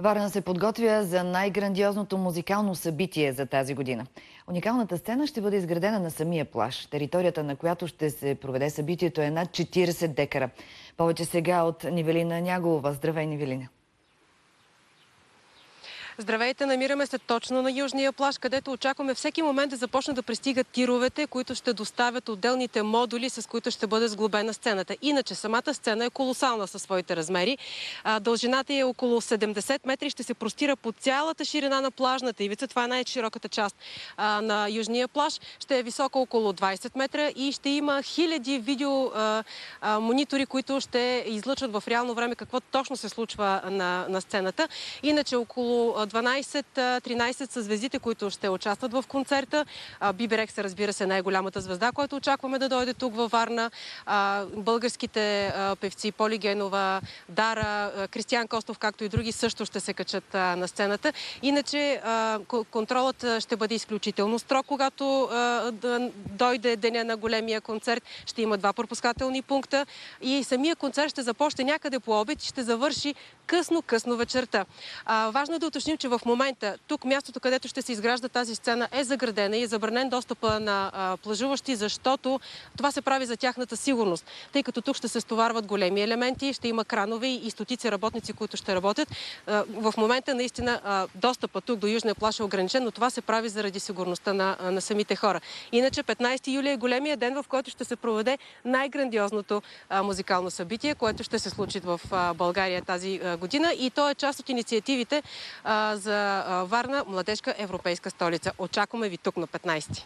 Варна се подготвя за най-грандиозното музикално събитие за тази година. Уникалната сцена ще бъде изградена на самия плаж. Територията, на която ще се проведе събитието, е над 40 декара. Повече сега от Нивелина Няголова. Здравей, Нивелина! Здравейте, намираме се точно на южния плаж, където очакваме всеки момент да започнат да пристигат тировете, които ще доставят отделните модули, с които ще бъде сглобена сцената. Иначе самата сцена е колосална със своите размери. Дължината е около 70 метри, ще се простира по цялата ширина на плажната ивица. Това е най-широката част на южния плаж. Ще е висока около 20 метра и ще има хиляди видео монитори, които ще излъчват в реално време какво точно се случва на сцената. Иначе около 12-13 са звездите, които ще участват в концерта. Биби Рекс, разбира се, най-голямата звезда, която очакваме да дойде тук във Варна. Българските певци Поли Генова, Дара, Кристиян Костов, както и други, също ще се качат на сцената. Иначе контролът ще бъде изключително строг, когато дойде деня на големия концерт. Ще има 2 пропускателни пункта и самия концерт ще започне някъде по обед и ще завърши късно вечерта. Важно е да уточним, че в момента тук мястото, където ще се изгражда тази сцена, е заградена и е забранен достъпа на плажуващи, защото това се прави за тяхната сигурност. Тъй като тук ще се стоварват големи елементи, ще има кранове и стотици работници, които ще работят. В момента наистина достъпът тук до южния плаж е ограничен, но това се прави заради сигурността на самите хора. Иначе 15 юли е големия ден, в който ще се проведе най-грандиозното музикално събитие, което ще се случи в България тази година, и то е част от инициативите за Варна, младежка европейска столица. Очакваме ви тук на 15.